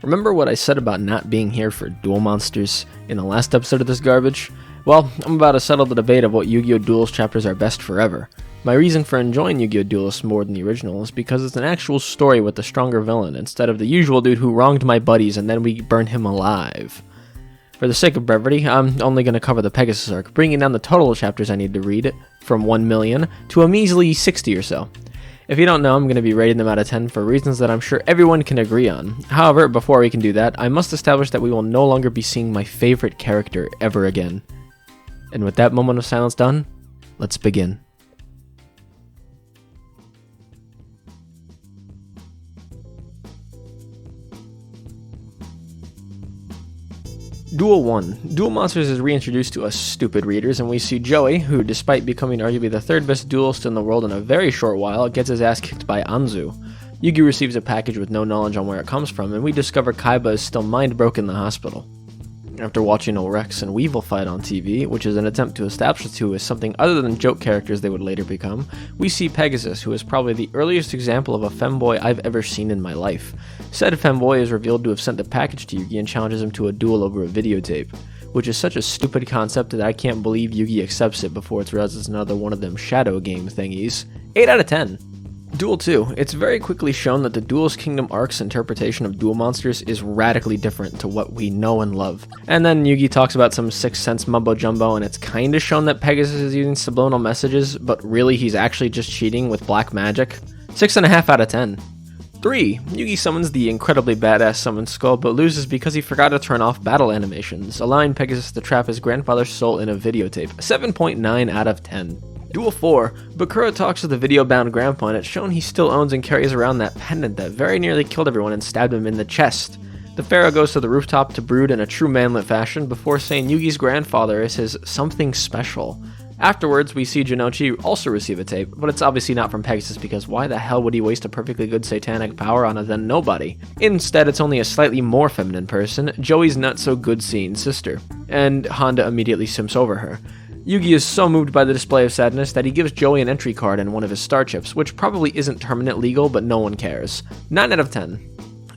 Remember what I said about not being here for duel monsters in the last episode of this garbage? Well, I'm about to settle the debate of what Yu-Gi-Oh! Duelist chapters are best forever. My reason for enjoying Yu-Gi-Oh! Duelist more than the original is because it's an actual story with a stronger villain instead of the usual dude who wronged my buddies and then we burn him alive. For the sake of brevity, I'm only going to cover the Pegasus arc, bringing down the total of chapters I need to read from 1 million to a measly 60 or so. If you don't know, I'm going to be rating them out of 10 for reasons that I'm sure everyone can agree on. However, before we can do that, I must establish that we will no longer be seeing my favorite character ever again. And with that moment of silence done, let's begin. Duel 1. Duel Monsters is reintroduced to us stupid readers, and we see Joey, who despite becoming arguably the third best duelist in the world in a very short while, gets his ass kicked by Anzu. Yugi receives a package with no knowledge on where it comes from, and we discover Kaiba is still mind-broken in the hospital. After watching Rex and Weevil fight on TV, which is an attempt to establish the two as something other than joke characters they would later become, we see Pegasus, who is probably the earliest example of a femboy I've ever seen in my life. Said femboy is revealed to have sent the package to Yugi and challenges him to a duel over a videotape, which is such a stupid concept that I can't believe Yugi accepts it before it's realized it's another one of them shadow game thingies. 8 out of 10. Duel 2. It's very quickly shown that the Duelist Kingdom arc's interpretation of duel monsters is radically different to what we know and love. And then Yugi talks about some Sixth Sense mumbo jumbo, and it's kinda shown that Pegasus is using subliminal messages, but really he's actually just cheating with black magic. 6.5 out of 10. 3. Yugi summons the incredibly badass Summon Skull, but loses because he forgot to turn off battle animations, allowing Pegasus to trap his grandfather's soul in a videotape. 7.9 out of 10. Duel 4. Bakura talks to the video-bound grandpa, and it's shown he still owns and carries around that pendant that very nearly killed everyone and stabbed him in the chest. The pharaoh goes to the rooftop to brood in a true manlet fashion before saying Yugi's grandfather is his something special. Afterwards, we see Jinochi also receive a tape, but it's obviously not from Pegasus because why the hell would he waste a perfectly good satanic power on a then nobody? Instead, it's only a slightly more feminine person, Joey's not-so-good-seeing sister, and Honda immediately simps over her. Yugi is so moved by the display of sadness that he gives Joey an entry card and one of his star chips, which probably isn't terminate legal, but no one cares. 9 out of 10.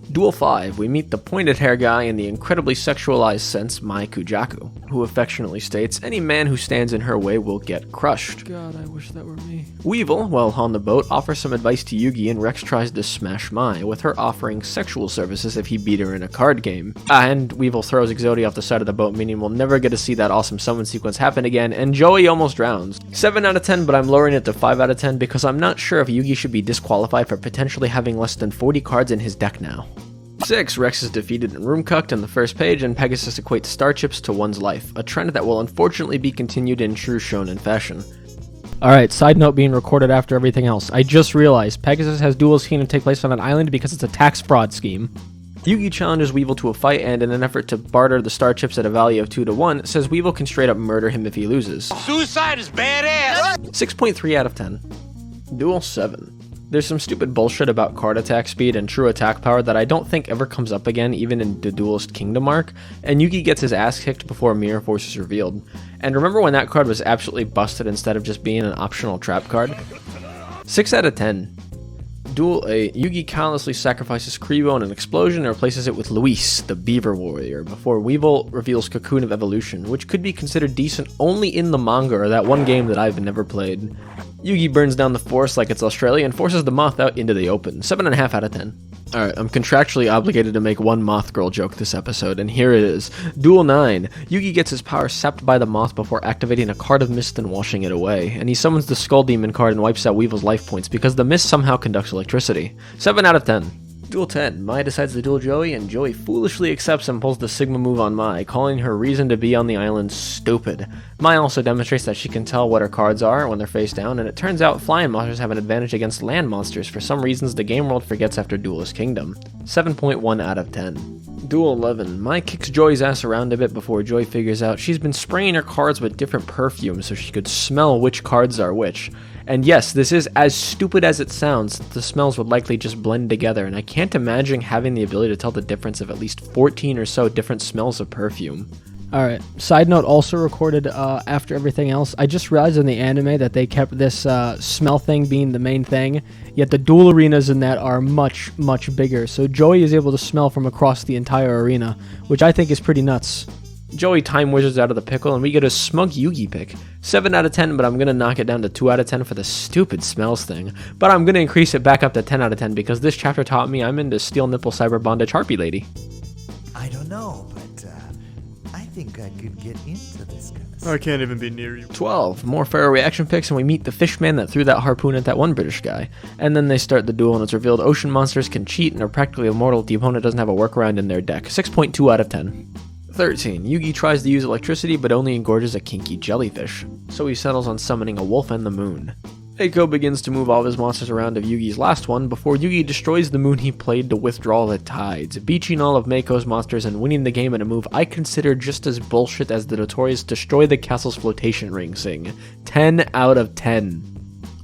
Duel 5, we meet the pointed hair guy in the incredibly sexualized sense Mai Kujaku, who affectionately states, any man who stands in her way will get crushed. God, I wish that were me. Weevil, while on the boat, offers some advice to Yugi and Rex tries to smash Mai, with her offering sexual services if he beat her in a card game. And Weevil throws Exodia off the side of the boat, meaning we'll never get to see that awesome summon sequence happen again, and Joey almost drowns. 7 out of 10, but I'm lowering it to 5 out of 10 because I'm not sure if Yugi should be disqualified for potentially having less than 40 cards in his deck now. 6. Rex is defeated and room-cucked in the first page, and Pegasus equates star chips to one's life, a trend that will unfortunately be continued in true shonen fashion. Alright, side note being recorded after everything else. I just realized Pegasus has Duelist Kingdom take place on an island because it's a tax fraud scheme. Yugi challenges Weevil to a fight, and in an effort to barter the star chips at a value of 2 to 1, says Weevil can straight up murder him if he loses. Suicide is badass! 6.3 out of 10. Duel 7. There's some stupid bullshit about card attack speed and true attack power that I don't think ever comes up again even in the Duelist Kingdom arc, and Yugi gets his ass kicked before Mirror Force is revealed. And remember when that card was absolutely busted instead of just being an optional trap card? 6 out of 10. Duel 8. Yugi countlessly sacrifices Kribo in an explosion and replaces it with Luis, the Beaver Warrior, before Weevil reveals Cocoon of Evolution, which could be considered decent only in the manga or that one game that I've never played. Yugi burns down the forest like it's Australia and forces the moth out into the open. 7.5 out of 10. Alright, I'm contractually obligated to make one moth girl joke this episode, and here it is. Duel 9. Yugi gets his power sapped by the moth before activating a card of mist and washing it away, and he summons the Skull Demon card and wipes out Weevil's life points because the mist somehow conducts electricity. 7 out of 10. Duel 10. Mai decides to duel Joey, and Joey foolishly accepts and pulls the Sigma move on Mai, calling her reason to be on the island stupid. Mai also demonstrates that she can tell what her cards are when they're face down, and it turns out flying monsters have an advantage against land monsters for some reasons the game world forgets after Duelist Kingdom. 7.1 out of 10. Duel 11. Mai kicks Joey's ass around a bit before Joey figures out she's been spraying her cards with different perfumes so she could smell which cards are which. And yes, this is as stupid as it sounds, the smells would likely just blend together, and I can't imagine having the ability to tell the difference of at least 14 or so different smells of perfume. Alright, side note also recorded after everything else. I just realized in the anime that they kept this smell thing being the main thing, yet the duel arenas in that are much, much bigger. So Joey is able to smell from across the entire arena, which I think is pretty nuts. Joey time wizards out of the pickle, and we get a smug Yugi pick. 7 out of 10, but I'm going to knock it down to 2 out of 10 for the stupid smells thing. But I'm going to increase it back up to 10 out of 10 because this chapter taught me I'm into steel nipple cyber bondage harpy lady. I don't know, but I think I could get into this kind of stuff. I can't even be near you. 12. More Pharaoh reaction picks, and we meet the fishman that threw that harpoon at that one British guy. And then they start the duel, and it's revealed ocean monsters can cheat and are practically immortal if the opponent doesn't have a workaround in their deck. 6.2 out of 10. 13. Yugi tries to use electricity, but only engorges a kinky jellyfish. So he settles on summoning a wolf and the moon. Eiko begins to move all of his monsters around of Yugi's last one before Yugi destroys the moon he played to withdraw the tides, beaching all of Meiko's monsters and winning the game in a move I consider just as bullshit as the notorious destroy the castle's flotation ring thing. 10 out of 10.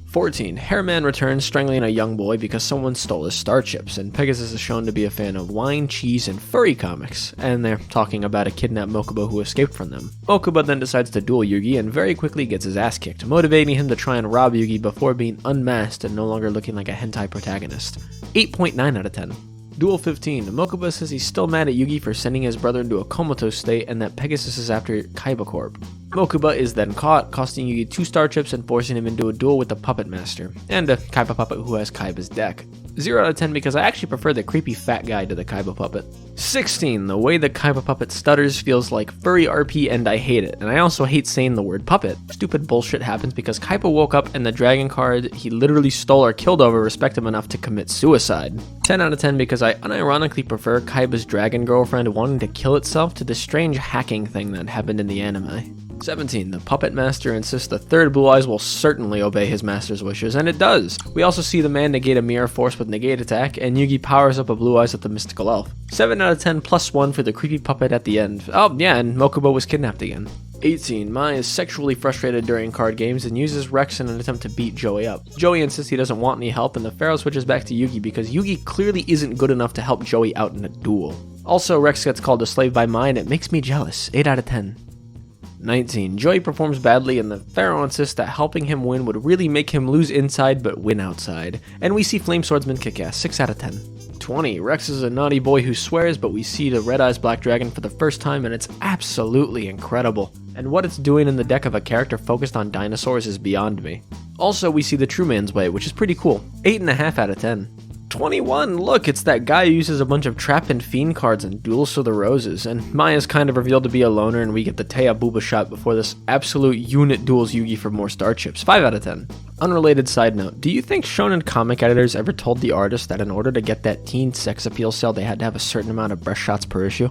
14. Hairman returns strangling a young boy because someone stole his star chips, and Pegasus is shown to be a fan of wine, cheese, and furry comics, and they're talking about a kidnapped Mokuba who escaped from them. Mokuba then decides to duel Yugi and very quickly gets his ass kicked, motivating him to try and rob Yugi before being unmasked and no longer looking like a hentai protagonist. 8.9 out of 10. Duel 15. Mokuba says he's still mad at Yugi for sending his brother into a comatose state and that Pegasus is after Kaiba Corp. Mokuba is then caught, costing Yugi 2 star chips and forcing him into a duel with the Puppet Master, and a Kaiba Puppet who has Kaiba's deck. 0 out of 10 because I actually prefer the creepy fat guy to the Kaiba Puppet. 16. The way the Kaiba Puppet stutters feels like furry RP and I hate it, and I also hate saying the word puppet. Stupid bullshit happens because Kaiba woke up and the dragon card he literally stole or killed over respect him enough to commit suicide. 10 out of 10 because I unironically prefer Kaiba's dragon girlfriend wanting to kill itself to the strange hacking thing that happened in the anime. 17. The Puppet Master insists the third Blue Eyes will certainly obey his master's wishes, and it does. We also see the man negate a Mirror Force with negate attack, and Yugi powers up a Blue Eyes with the Mystical Elf. 7 out of 10 plus 1 for the creepy puppet at the end. Oh yeah, and Mokuba was kidnapped again. 18. Mai is sexually frustrated during card games and uses Rex in an attempt to beat Joey up. Joey insists he doesn't want any help, and the Pharaoh switches back to Yugi because Yugi clearly isn't good enough to help Joey out in a duel. Also, Rex gets called a slave by Mai, and it makes me jealous. 8 out of 10. 19. Joey performs badly, and the Pharaoh insists that helping him win would really make him lose inside but win outside. And we see Flame Swordsman kick ass. 6 out of 10. 20. Rex is a naughty boy who swears, but we see the Red Eyes Black Dragon for the first time, and it's absolutely incredible. And what it's doing in the deck of a character focused on dinosaurs is beyond me. Also, we see the True Man's Way, which is pretty cool. 8.5 out of 10. 21, look, it's that guy who uses a bunch of Trap and Fiend cards and duels for the roses, and Maya's kind of revealed to be a loner, and we get the Taya Booba shot before this absolute unit duels Yugi for more star chips. 5 out of 10. Unrelated side note, do you think shonen comic editors ever told the artist that in order to get that teen sex appeal sale they had to have a certain amount of breast shots per issue?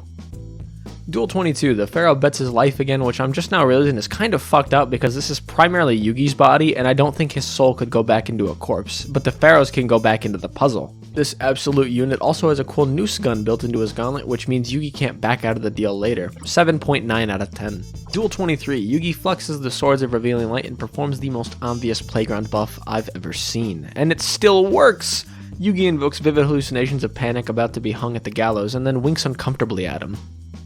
Duel 22, the Pharaoh bets his life again, which I'm just now realizing is kind of fucked up because this is primarily Yugi's body, and I don't think his soul could go back into a corpse, but the Pharaoh's can go back into the puzzle. This absolute unit also has a cool noose gun built into his gauntlet, which means Yugi can't back out of the deal later. 7.9 out of 10. Duel 23, Yugi flexes the Swords of Revealing Light and performs the most obvious playground buff I've ever seen, and it still works! Yugi invokes vivid hallucinations of Panic about to be hung at the gallows, and then winks uncomfortably at him.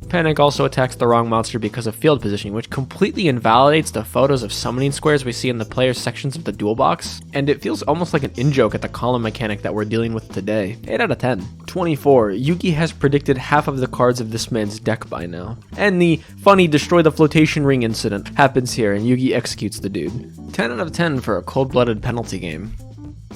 Panic also attacks the wrong monster because of field positioning, which completely invalidates the photos of summoning squares we see in the player's sections of the duel box, and it feels almost like an in-joke at the column mechanic that we're dealing with today. 8 out of 10. 24. Yugi has predicted half of the cards of this man's deck by now. And the funny destroy the flotation ring incident happens here, and Yugi executes the dude. 10 out of 10 for a cold-blooded penalty game.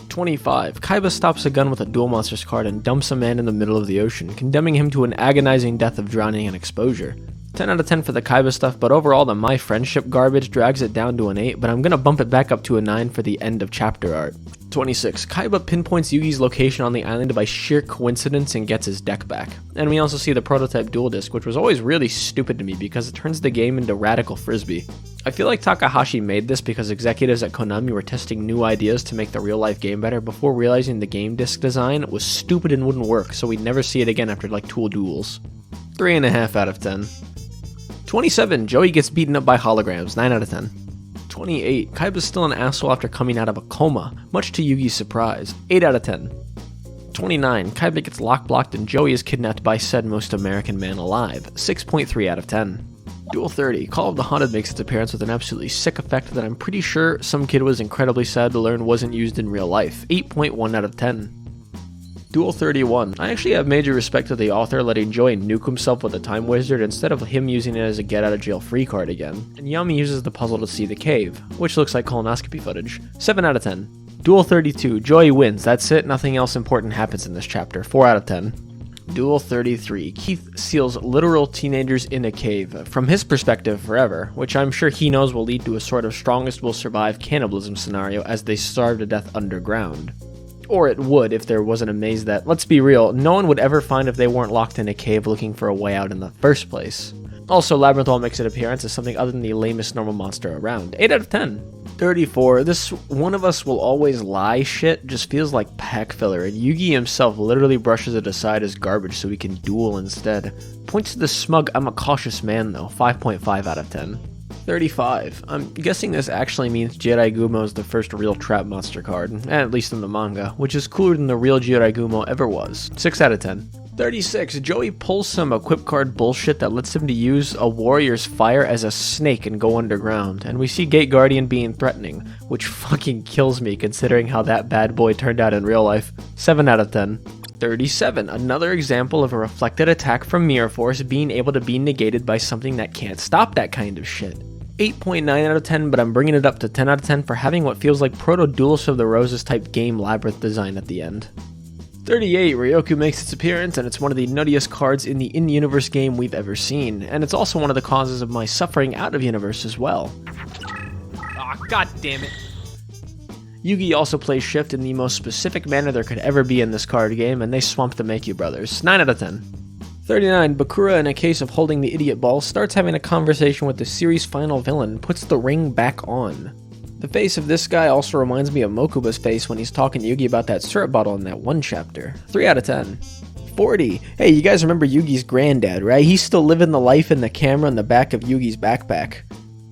25. Kaiba stops a gun with a Duel Monsters card and dumps a man in the middle of the ocean, condemning him to an agonizing death of drowning and exposure. 10 out of 10 for the Kaiba stuff, but overall the My Friendship garbage drags it down to an 8, but I'm gonna bump it back up to a 9 for the end of chapter art. 26. Kaiba pinpoints Yugi's location on the island by sheer coincidence and gets his deck back. And we also see the prototype duel disc, which was always really stupid to me because it turns the game into Radical Frisbee. I feel like Takahashi made this because executives at Konami were testing new ideas to make the real-life game better before realizing the game disc design was stupid and wouldn't work, so we'd never see it again after like 2 duels. 3.5 out of 10. 27. Joey gets beaten up by holograms. 9 out of 10. 28. Kaiba's still an asshole after coming out of a coma, much to Yugi's surprise. 8 out of 10. 29. Kaiba gets lock-blocked and Joey is kidnapped by said most American man alive. 6.3 out of 10. Duel 30. Call of the Haunted makes its appearance with an absolutely sick effect that I'm pretty sure some kid was incredibly sad to learn wasn't used in real life. 8.1 out of 10. Duel 31. I actually have major respect to the author letting Joey nuke himself with a time wizard instead of him using it as a get out of jail free card again. And Yami uses the puzzle to see the cave, which looks like colonoscopy footage. 7 out of 10. Duel 32. Joey wins. That's it. Nothing else important happens in this chapter. 4 out of 10. Duel 33. Keith seals literal teenagers in a cave, from his perspective forever, which I'm sure he knows will lead to a sort of strongest will survive cannibalism scenario as they starve to death underground. Or it would if there wasn't a maze that, let's be real, no one would ever find if they weren't locked in a cave looking for a way out in the first place. Also, Labyrinthal makes an appearance as something other than the lamest normal monster around. 8 out of 10. 34. This one of us will always lie shit just feels like pack filler, and Yugi himself literally brushes it aside as garbage so he can duel instead. Points to the smug I'm a cautious man though. 5.5 out of 10. 35. I'm guessing this actually means Jidai Gumo is the first real trap monster card, at least in the manga, which is cooler than the real Jidai Gumo ever was. 6 out of 10. 36. Joey pulls some equip card bullshit that lets him to use a warrior's fire as a snake and go underground, and we see Gate Guardian being threatening, which fucking kills me considering how that bad boy turned out in real life. 7 out of 10. 37. Another example of a reflected attack from Mirror Force being able to be negated by something that can't stop that kind of shit. 8.9 out of 10, but I'm bringing it up to 10 out of 10 for having what feels like Proto-Duelist of the Roses type game labyrinth design at the end. 38. Ryoku makes its appearance, and it's one of the nuttiest cards in the in-universe game we've ever seen, and it's also one of the causes of my suffering out of universe as well. Aw, god damn it. Yugi also plays Shift in the most specific manner there could ever be in this card game, and they swamped the Makyu brothers. 9 out of 10. 39. Bakura, in a case of holding the idiot ball, starts having a conversation with the series' final villain, puts the ring back on. The face of this guy also reminds me of Mokuba's face when he's talking to Yugi about that syrup bottle in that one chapter. 3 out of 10. 40. Hey, you guys remember Yugi's granddad, right? He's still living the life in the camera in the back of Yugi's backpack.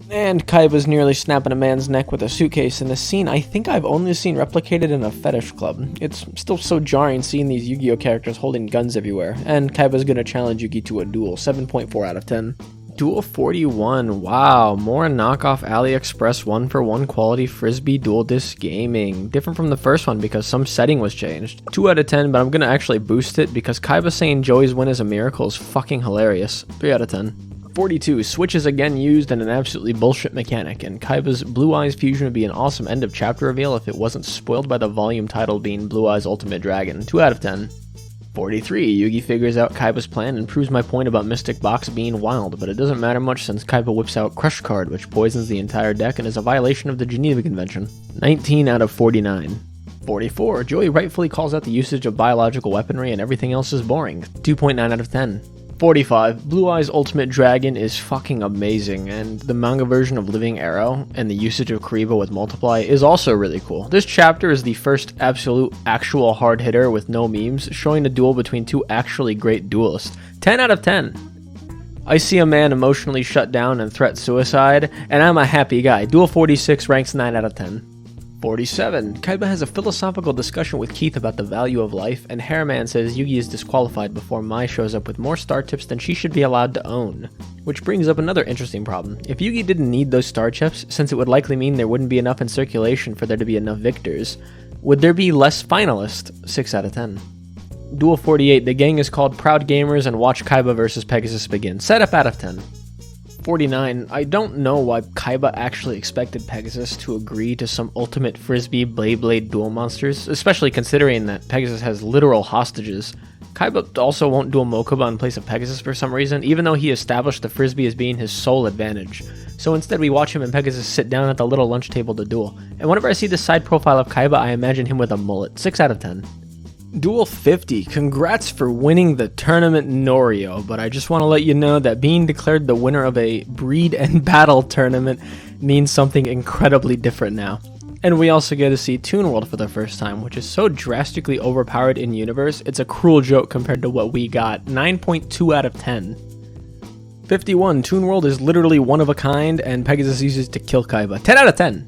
And Kaiba's nearly snapping a man's neck with a suitcase in a scene I think I've only seen replicated in a fetish club. It's still so jarring seeing these Yu-Gi-Oh characters holding guns everywhere, and Kaiba's gonna challenge Yugi to a duel. 7.4 out of 10. Duel 41. Wow, more knockoff AliExpress 1-for-1 quality Frisbee dual disc gaming. Different from the first one because some setting was changed. 2 out of 10, but I'm gonna actually boost it because Kaiba saying Joey's win is a miracle is fucking hilarious. 3 out of 10. 42. Switch is again used in an absolutely bullshit mechanic, and Kaiba's Blue Eyes fusion would be an awesome end of chapter reveal if it wasn't spoiled by the volume title being Blue Eyes Ultimate Dragon. 2 out of 10. 43. Yugi figures out Kaiba's plan and proves my point about Mystic Box being wild, but it doesn't matter much since Kaiba whips out Crush Card, which poisons the entire deck and is a violation of the Geneva Convention. 19 out of 49. 44. Joey rightfully calls out the usage of biological weaponry and everything else is boring. 2.9 out of 10. 45. Blue Eyes Ultimate Dragon is fucking amazing, and the manga version of Living Arrow and the usage of Kariba with Multiply is also really cool. This chapter is the first absolute actual hard hitter with no memes, showing a duel between two actually great duelists. 10 out of 10. I see a man emotionally shut down and threat suicide, and I'm a happy guy. Duel 46 ranks 9 out of 10. 47. Kaiba has a philosophical discussion with Keith about the value of life, and Hairman says Yugi is disqualified before Mai shows up with more star chips than she should be allowed to own. Which brings up another interesting problem. If Yugi didn't need those star chips, since it would likely mean there wouldn't be enough in circulation for there to be enough victors, would there be less finalists? 6 out of 10. Duel 48. The gang is called Proud Gamers and watch Kaiba vs Pegasus begin. Setup out of 10. 49. I don't know why Kaiba actually expected Pegasus to agree to some ultimate Frisbee Blade duel monsters, especially considering that Pegasus has literal hostages. Kaiba also won't duel Mokuba in place of Pegasus for some reason, even though he established the Frisbee as being his sole advantage. So instead we watch him and Pegasus sit down at the little lunch table to duel, and whenever I see the side profile of Kaiba I imagine him with a mullet. 6 out of 10. Duel 50. Congrats for winning the tournament, Norio, but I just want to let you know that being declared the winner of a breed and battle tournament means something incredibly different now. And we also get to see Toon World for the first time, which is so drastically overpowered in universe, it's a cruel joke compared to what we got. 9.2 out of 10. 51. Toon World is literally one of a kind, and Pegasus uses to kill Kaiba. 10 out of 10.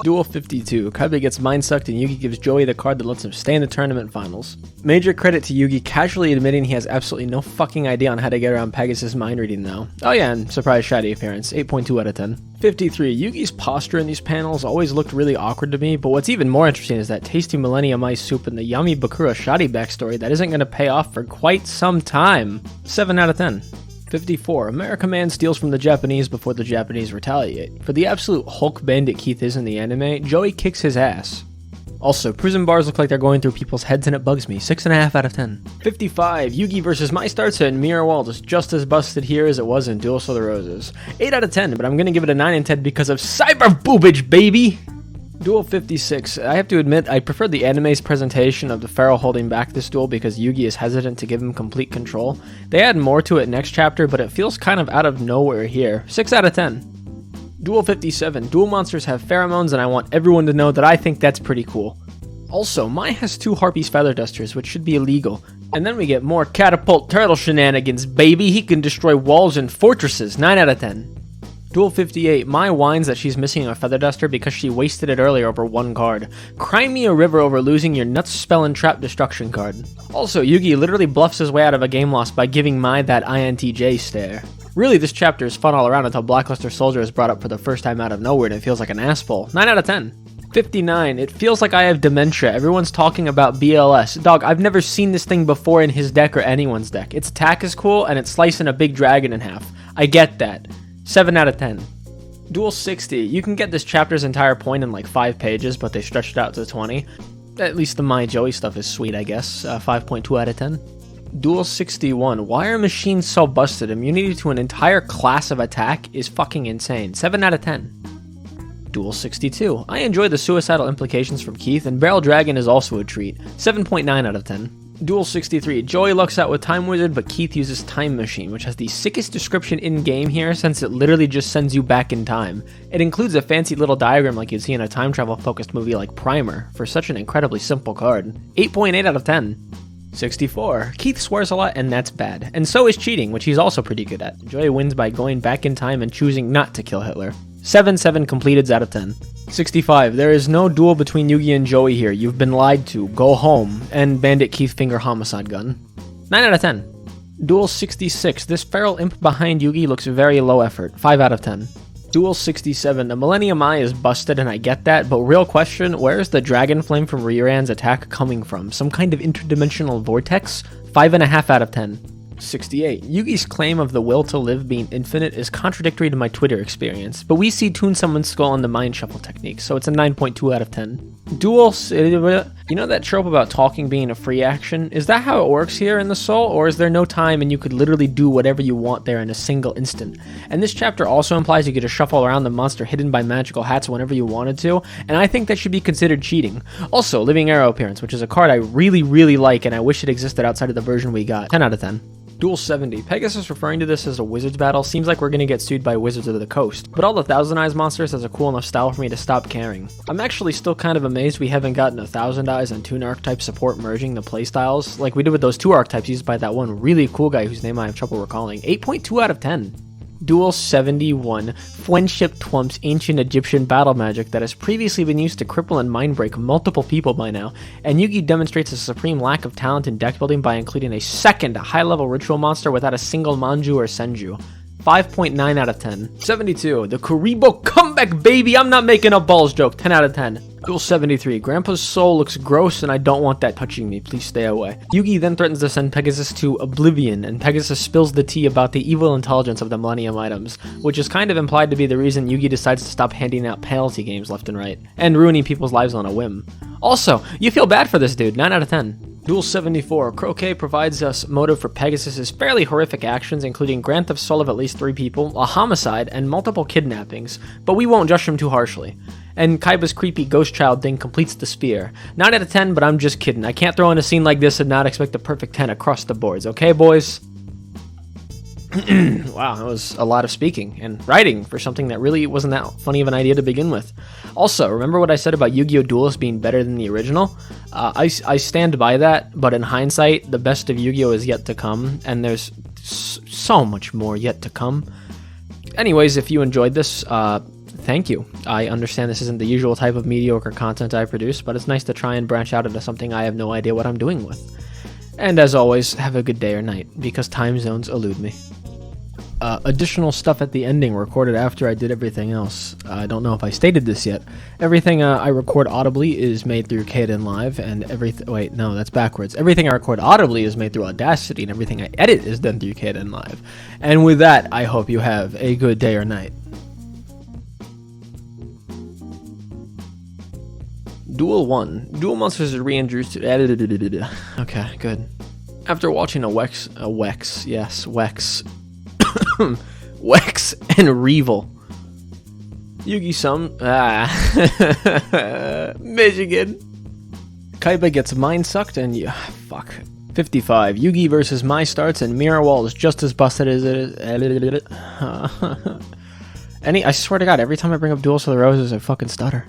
Duel 52. Kaiba gets mind sucked and Yugi gives Joey the card that lets him stay in the tournament finals. Major credit to Yugi casually admitting he has absolutely no fucking idea on how to get around Pegasus mind reading though. Oh yeah, and surprise shiny appearance. 8.2 out of 10. 53. Yugi's posture in these panels always looked really awkward to me, but what's even more interesting is that tasty Millennium Ice soup and the yummy Bakura Shadi backstory that isn't going to pay off for quite some time. 7 out of 10. 54. America Man steals from the Japanese before the Japanese retaliate. For the absolute Hulk bandit Keith is in the anime, Joey kicks his ass. Also, prison bars look like they're going through people's heads and it bugs me. 6.5 out of 10. 55. Yugi versus Maestarza and Mirror World is just as busted here as it was in Duel of the Roses. 8 out of 10, but I'm gonna give it a 9 and 10 because of cyber boobage, baby! Duel 56. I have to admit, I prefer the anime's presentation of the Pharaoh holding back this duel because Yugi is hesitant to give him complete control. They add more to it next chapter, but it feels kind of out of nowhere here. 6 out of 10. Duel 57. Duel monsters have pheromones, and I want everyone to know that I think that's pretty cool. Also, Mai has 2 Harpies Feather Dusters, which should be illegal. And then we get more Catapult Turtle shenanigans, baby! He can destroy walls and fortresses. 9 out of 10. Duel 58. Mai whines that she's missing a Feather Duster because she wasted it earlier over 1 card. Cry me a river over losing your Nuts Spell and Trap Destruction card. Also, Yugi literally bluffs his way out of a game loss by giving Mai that INTJ stare. Really, this chapter is fun all around until Blackluster Soldier is brought up for the first time out of nowhere and it feels like an asshole. 9 out of 10. 59. It feels like I have dementia. Everyone's talking about BLS. Dog, I've never seen this thing before in his deck or anyone's deck. Its attack is cool and it's slicing a big dragon in half. I get that. 7 out of 10. Duel 60. You can get this chapter's entire point in like 5 pages, but they stretched it out to 20. At least the Mai Joey stuff is sweet, I guess. 5.2 out of 10. Duel 61. Why are machines so busted? Immunity to an entire class of attack is fucking insane. 7 out of 10. Duel 62. I enjoy the suicidal implications from Keith, and Barrel Dragon is also a treat. 7.9 out of 10. Duel 63. Joey lucks out with Time Wizard, but Keith uses Time Machine, which has the sickest description in-game here since it literally just sends you back in time. It includes a fancy little diagram like you'd see in a time travel-focused movie like Primer, for such an incredibly simple card. 8.8 out of 10. 64. Keith swears a lot, and that's bad. And so is cheating, which he's also pretty good at. Joey wins by going back in time and choosing not to kill Hitler. 7 completeds out of 10. 65. There is no duel between Yugi and Joey here. You've been lied to. Go home. And Bandit Keith Finger Homicide Gun. 9 out of 10. Duel 66. This feral imp behind Yugi looks very low effort. 5 out of 10. Duel 67. The Millennium Eye is busted and I get that, but real question, where is the Dragon Flame from Rioran's attack coming from? Some kind of interdimensional vortex? 5.5 out of 10. 68. Yugi's claim of the will to live being infinite is contradictory to my Twitter experience, but we see Tune Someone's Skull in the Mind Shuffle technique, so it's a 9.2 out of 10. Duel... You know that trope about talking being a free action? Is that how it works here in the Soul, or is there no time and you could literally do whatever you want there in a single instant? And this chapter also implies you get to shuffle around the monster hidden by magical hats whenever you wanted to, and I think that should be considered cheating. Also, Living Arrow appearance, which is a card I really like and I wish it existed outside of the version we got. 10 out of 10. Duel 70. Pegasus referring to this as a wizard's battle seems like we're gonna get sued by Wizards of the Coast, but all the Thousand Eyes monsters has a cool enough style for me to stop caring. I'm actually still kind of amazed we haven't gotten a Thousand Eyes and Toon archetype support merging the playstyles like we did with those 2 archetypes used by that one really cool guy whose name I have trouble recalling. 8.2 out of 10. Duel 71. Friendship Twump's ancient Egyptian battle magic that has previously been used to cripple and mind break multiple people by now, and Yugi demonstrates a supreme lack of talent in deck building by including a second high-level ritual monster without a single Manju or Senju. 5.9 out of 10. 72. The Kuribo comeback, baby! I'm not making a balls joke. 10 out of 10. Duel 73. Grandpa's soul looks gross and I don't want that touching me. Please stay away. Yugi then threatens to send Pegasus to oblivion, and Pegasus spills the tea about the evil intelligence of the Millennium items, which is kind of implied to be the reason Yugi decides to stop handing out penalty games left and right, and ruining people's lives on a whim. Also, you feel bad for this dude. 9 out of 10. Duel 74. Croquet provides us motive for Pegasus's fairly horrific actions, including grant of soul of at least 3 people, a homicide, and multiple kidnappings, but we won't judge him too harshly. And Kaiba's creepy ghost child thing completes the spear. 9 out of 10, but I'm just kidding. I can't throw in a scene like this and not expect a perfect 10 across the boards, okay boys? Wow, that was a lot of speaking and writing for something that really wasn't that funny of an idea to begin with. Also, remember what I said about Yu-Gi-Oh! Duelist being better than the original? I stand by that, but in hindsight, the best of Yu-Gi-Oh! Is yet to come, and there's so much more yet to come. Anyways, if you enjoyed this, Thank you. I understand this isn't the usual type of mediocre content I produce, but it's nice to try and branch out into something I have no idea what I'm doing with. And as always, have a good day or night, because time zones elude me. Additional stuff at the ending recorded after I did everything else. I don't know if I stated this yet. Everything I record audibly is made through KDEnlive, and wait, no, that's backwards. Everything I record audibly is made through Audacity, and everything I edit is done through KDEnlive. And with that, I hope you have a good day or night. Duel 1. Duel monsters are reintroduced to... Okay, good. After watching Wex and Revel. Yugi Michigan. Kaiba gets mind sucked and fuck. 55. Yugi versus Mai starts and Mirror Wall is just as busted as it is. I swear to God, every time I bring up Duels for the Roses, I fucking stutter.